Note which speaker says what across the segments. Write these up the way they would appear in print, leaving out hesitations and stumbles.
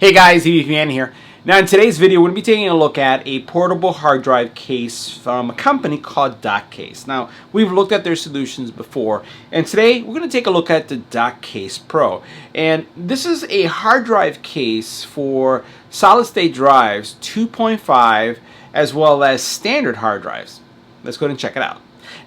Speaker 1: Hey guys, EBPMAN here. Now in today's video, we're going to be taking a look at a portable hard drive case from a company called DOCKCASE. Now, we've looked at their solutions before, and today we're going to take a look at the DOCKCASE Pro. And this is a hard drive case for solid-state drives, 2.5, as well as standard hard drives. Let's go ahead and check it out.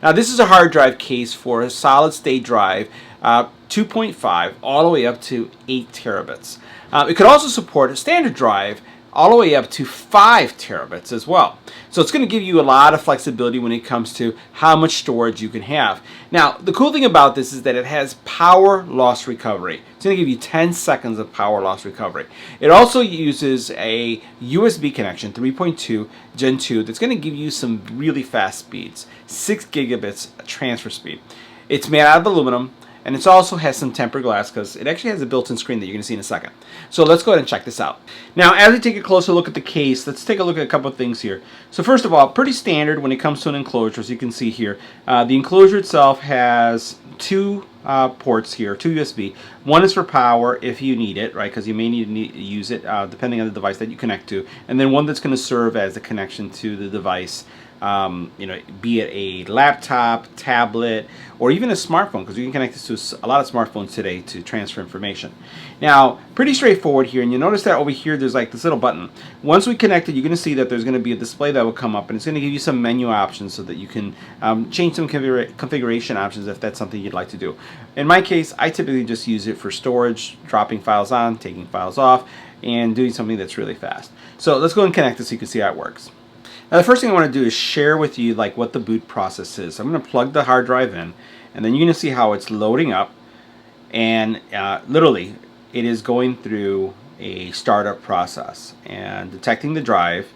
Speaker 1: Now, this is a hard drive case for a solid-state drive, 2.5, all the way up to 8 terabits. It could also support a standard drive all the way up to 5 terabits as well. So it's going to give you a lot of flexibility when it comes to how much storage you can have. Now, the cool thing about this is that it has power loss recovery. It's going to give you 10 seconds of power loss recovery. It also uses a USB connection, 3.2 Gen 2, that's going to give you some really fast speeds, 6 gigabits transfer speed. It's made out of aluminum. And it also has some tempered glass because it actually has a built-in screen that you're going to see in a second. So let's go ahead and check this out. Now, as we take a closer look at the case, let's take a look at a couple of things here. So first of all, pretty standard when it comes to an enclosure, as you can see here. The enclosure itself has two ports here, two USB. One is for power if you need it, right? Because you may need to use it depending on the device that you connect to. And then one that's going to serve as a connection to the device. Be it a laptop, tablet, or even a smartphone, because you can connect this to a lot of smartphones today to transfer information. Now, pretty straightforward here, and you'll notice that over here there's like this little button. Once we connect it, you're going to see that there's going to be a display that will come up, and it's going to give you some menu options so that you can change some configuration options if that's something you'd like to do. In my case, I typically just use it for storage, dropping files on, taking files off, and doing something that's really fast. So let's go and connect this so you can see how it works. Now the first thing I want to do is share with you like what the boot process is. I'm going to plug the hard drive in, and then you're going to see how it's loading up, and literally it is going through a startup process and detecting the drive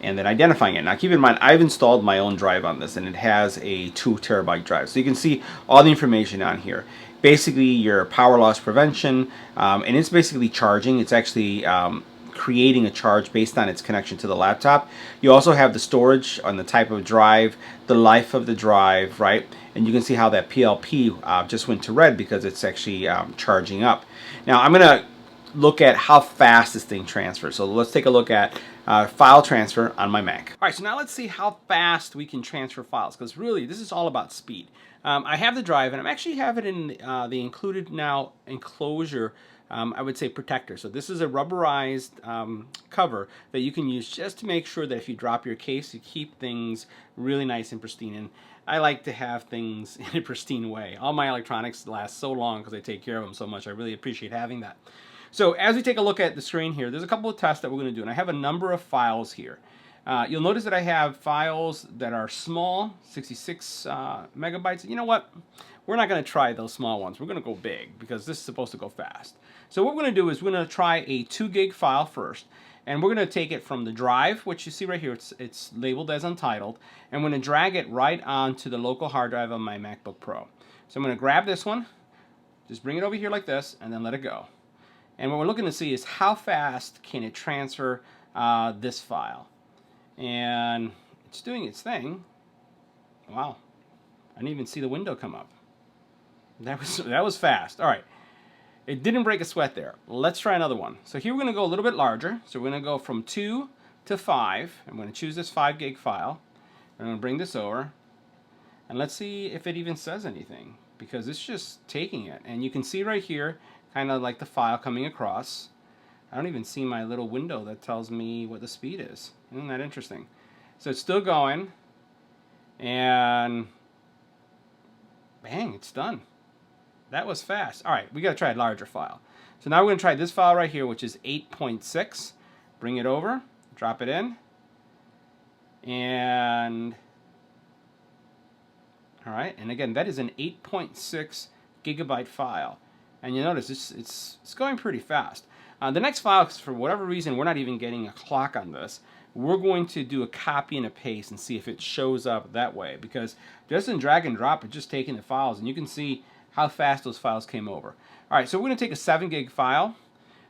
Speaker 1: and then identifying it. Now keep in mind, I've installed my own drive on this, and it has a 2 terabyte drive, so you can see all the information on here. Basically your power loss prevention, and it's basically charging. It's actually creating a charge based on its connection to the laptop. You also have the storage on the type of drive, the life of the drive, right? And you can see how that PLP just went to red because it's actually charging up. Now I'm going to look at how fast this thing transfers. So let's take a look at file transfer on my Mac. All right, so now let's see how fast we can transfer files, because really this is all about speed. I have the drive, and I actually have it in the included now enclosure, I would say protector. So this is a rubberized cover that you can use just to make sure that if you drop your case, you keep things really nice and pristine. And I like to have things in a pristine way. All my electronics last so long because I take care of them so much. I really appreciate having that. So as we take a look at the screen here, there's a couple of tests that we're going to do, and I have a number of files here. You'll notice that I have files that are small, 66 megabytes. You know what? We're not going to try those small ones. We're going to go big because this is supposed to go fast. So what we're going to do is we're going to try a 2 gig file first, and we're going to take it from the drive, which you see right here, it's labeled as untitled, and we're going to drag it right onto the local hard drive on my MacBook Pro. So I'm going to grab this one, just bring it over here like this, and then let it go. And what we're looking to see is how fast can it transfer this file. And it's doing its thing. Wow, I didn't even see the window come up. That was fast. All right, it didn't break a sweat there. Let's try another one. So here we're going to go a little bit larger. So we're going to go from 2 to 5. I'm going to choose this 5 gig file. I'm going to bring this over, and let's see if it even says anything, because it's just taking it. And you can see right here, kind of like the file coming across. I don't even see my little window that tells me what the speed is. Isn't that interesting? So it's still going, and bang, it's done. That was fast. All right, we got to try a larger file. So now we're going to try this file right here, which is 8.6. Bring it over, drop it in, and all right, and again, that is an 8.6 gigabyte file. And you notice it's going pretty fast. The next file, for whatever reason, we're not even getting a clock on this. We're going to do a copy and a paste and see if it shows up that way, because just in drag and drop, it's just taking the files, and you can see how fast those files came over. All right, so we're going to take a 7 gig file.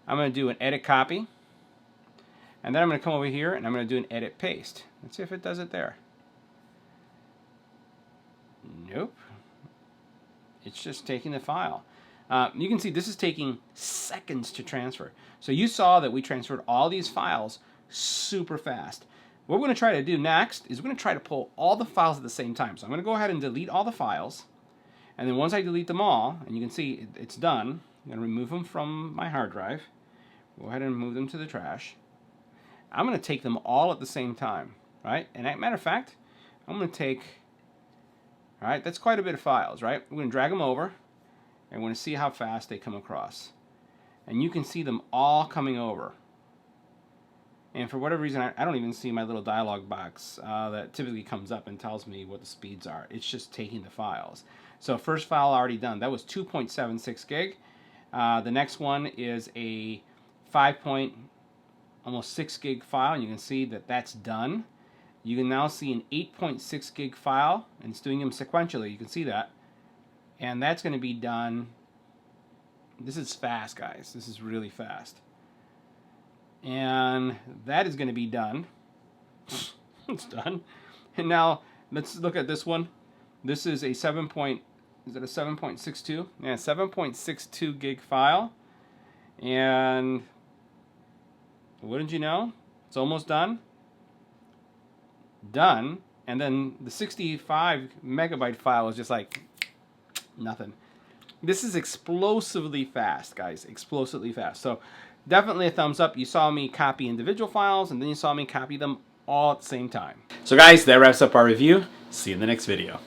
Speaker 1: I'm going to do an edit copy, and then I'm going to come over here and I'm going to do an edit paste. Let's see if it does it there. Nope. It's just taking the file. You can see this is taking seconds to transfer. So you saw that we transferred all these files super fast. What we're going to try to do next is we're going to try to pull all the files at the same time. So I'm going to go ahead and delete all the files. And then once I delete them all, and you can see it's done, I'm going to remove them from my hard drive. Go ahead and move them to the trash. I'm going to take them all at the same time, right? And as a matter of fact, I'm going to take, all right, that's quite a bit of files, right? We're going to drag them over, and we're going to see how fast they come across. And you can see them all coming over. And for whatever reason, I don't even see my little dialog box that typically comes up and tells me what the speeds are. It's just taking the files. So first file already done. That was 2.76 gig. The next one is a 5.6 gig file, and you can see that that's done. You can now see an 8.6 gig file, and it's doing them sequentially. You can see that. And that's going to be done. This is fast, guys. This is really fast. And that is going to be done. It's done. And now let's look at this one. This is a 7.62? Yeah, 7.62 gig file. And wouldn't you know? It's almost done. Done. And then the 65 megabyte file is just like nothing. This is explosively fast, guys. Explosively fast. So definitely a thumbs up. You saw me copy individual files, and then you saw me copy them all at the same time. So guys, that wraps up our review. See you in the next video.